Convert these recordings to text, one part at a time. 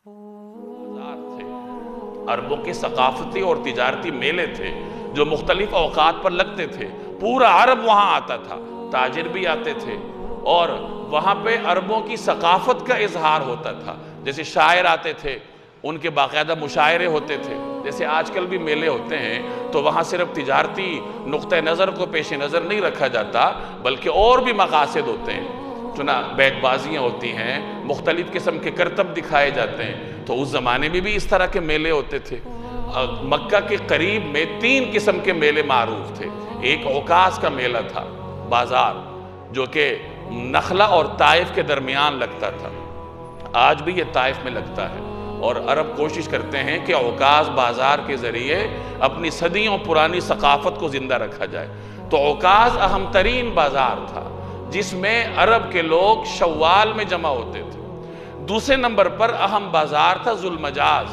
बाजार थे, अरबों के सकाफती और तिजारती मेले थे जो मुख्तलिफ औकात पर लगते थे। पूरा अरब वहां आता था, ताजिर भी आते थे और वहां पे अरबों की सकाफत का इजहार होता था। जैसे शायर आते थे, उनके बाकायदा मुशायरे होते थे। जैसे आजकल भी मेले होते हैं तो वहाँ सिर्फ तिजारती नुक्ते नज़र को पेश नज़र नहीं रखा जाता, बल्कि और भी मकासद होते हैं। चुना बैतबाजियाँ होती हैं, मुख्तलिफ़ किस्म के करतब दिखाए जाते हैं। तो उस ज़माने में भी इस तरह के मेले होते थे। मक्का के करीब में 3 किस्म के मेले मारूफ थे। एक औकास का मेला था, बाज़ार, जो कि नखला और ताइफ के दरमियान लगता था। आज भी ये ताइफ में लगता है और अरब कोशिश करते हैं कि औकास बाज़ार के ज़रिए अपनी सदियों पुरानी सकाफ़त को ज़िंदा रखा जाए। तो औकास अहम तरीन बाज़ार था जिसमें अरब के लोग शव्वाल में जमा होते थे। दूसरे नंबर पर अहम बाज़ार था जुल्मजाज,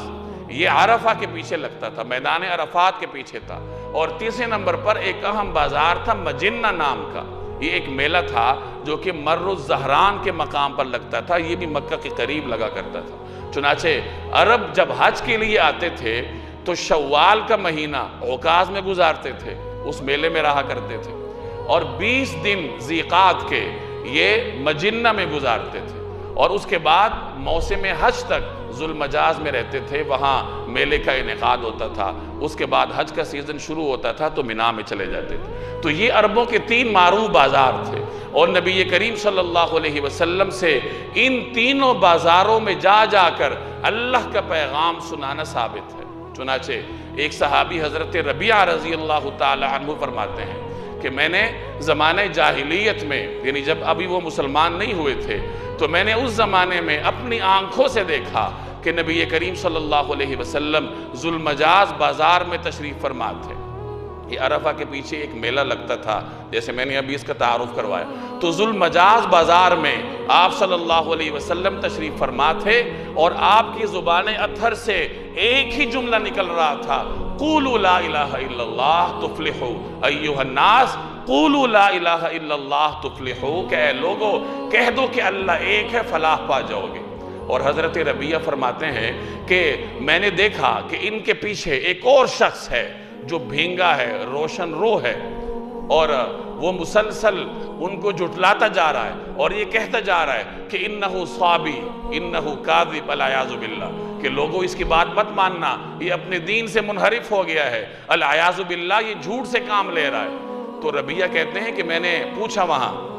ये अरफा के पीछे लगता था, मैदान अरफात के पीछे था। और तीसरे नंबर पर एक अहम बाज़ार था मजिन्ना नाम का, ये एक मेला था जो कि मर्रुज़ ज़हरान के मकाम पर लगता था। ये भी मक्का के करीब लगा करता था। चुनाचे अरब जब हज के लिए आते थे तो शव्वाल का महीना औकास में गुजारते थे, उस मेले में रहा करते थे, और 20 दिन ज़ीक़ात के ये मजिन्ना में गुजारते थे। और उसके बाद मौसम हज तक जुल्मजाज में रहते थे, वहाँ मेले का इनेकाद होता था। उसके बाद हज का सीज़न शुरू होता था तो मिना में चले जाते थे। तो ये अरबों के 3 मारूफ बाज़ार थे और नबी करीम सल्लल्लाहु अलैहि वसल्लम से इन तीनों बाज़ारों में जा जाकर अल्लाह का पैगाम सुनाना साबित है। चुनाचे एक सहाबी हज़रत रबिया रज़ी अल्लाह ताला अन्हु फरमाते हैं कि मैंने ज़माने जाहिलियत में, यानी जब अभी वो मुसलमान नहीं हुए थे, तो मैंने उस ज़माने में अपनी आंखों से देखा कि नबी करीम सल्लल्लाहु अलैहि वसल्लम जुल्मजाज बाज़ार में तशरीफ़ फरमा थे। ये अरफा के पीछे एक मेला लगता था, जैसे मैंने अभी इसका तारुफ करवाया। तो जुल्मजाज बाज़ार में आप सल्लल्लाहु अलैहि वसल्लम तशरीफ़ फरमा थे और आपकी ज़ुबान अत्थर से एक ही जुमला निकल रहा था, क़ूलू ला इलाहा इल्लल्लाह तुफ़्लिहू अय्युहन्नास, क़ूलू ला इलाहा इल्लल्लाह तुफ़्लिहू, कि लोगो कह दो कि अल्लाह एक है, फलाह पा जाओगे। और हज़रत रबिया फरमाते हैं कि मैंने देखा कि इनके पीछे एक और शख्स है जो भींगा है, रोशन रो है, और वो मुसलसल उनको जुटलाता जा रहा है और ये कहता जा रहा है कि इन्नहु स्वाबी इन्नहु काज़िब अल-अयाज़ु बिल्लाह, कि लोगों इसकी बात मत मानना, ये अपने दीन से मुनहरिफ हो गया है, अल-अयाज़ु बिल्लाह, ये झूठ से काम ले रहा है। तो रबिया कहते हैं कि मैंने पूछा, वहाँ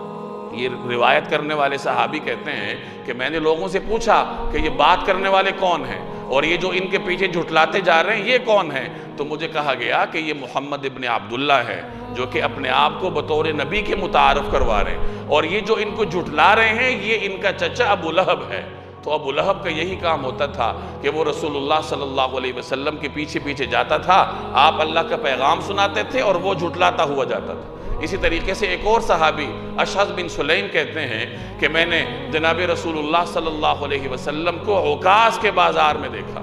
ये रिवायत करने वाले सहाबी कहते हैं कि मैंने लोगों से पूछा कि ये बात करने वाले कौन हैं और ये जो इनके पीछे झुटलाते जा रहे हैं ये कौन है। तो मुझे कहा गया कि ये मोहम्मद इब्न अब्दुल्ला है जो कि अपने आप को बतौर नबी के मुतारफ़ करवा रहे हैं, और ये जो इनको झुटला रहे हैं ये इनका चचा अबू लहब है। तो अबू लहब का यही काम होता था कि वो रसूलुल्लाह सल्लल्लाहु अलैहि वसल्लम के पीछे पीछे जाता था, आप अल्लाह का पैगाम सुनाते थे और वो झुटलाता हुआ जाता था। इसी तरीके से एक और सहाबी अशअस बिन सुलैम कहते हैं कि मैंने जनाब रसूलुल्लाह सल्लल्लाहु अलैहि वसल्लम को औकास के बाज़ार में देखा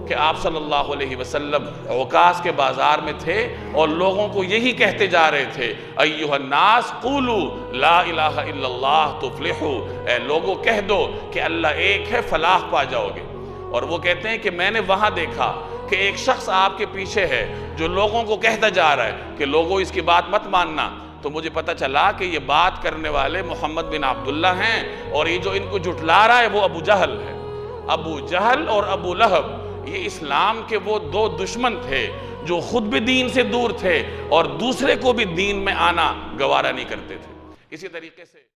कि आप सल्लल्लाहु अलैहि वसल्लम औकास के बाज़ार में थे और लोगों को यही कहते जा रहे थे, अय्युहन्नास क़ूलू ला इलाहा इल्लल्लाह तुफ़्लिहू, ए लोगों कह दो कि अल्लाह एक है, फलाह पा जाओगे। और वो कहते हैं कि मैंने वहाँ देखा कि एक शख्स आपके पीछे है जो लोगों को कहता जा रहा है कि लोगों इसकी बात मत मानना। तो मुझे पता चला कि ये बात करने वाले मोहम्मद बिन अब्दुल्ला हैं और ये जो इनको जुटला रहा है वो अबू जहल है। अबू जहल और अबू लहब ये इस्लाम के वो 2 दुश्मन थे जो खुद भी दीन से दूर थे और दूसरे को भी दीन में आना गवारा नहीं करते थे। इसी तरीके से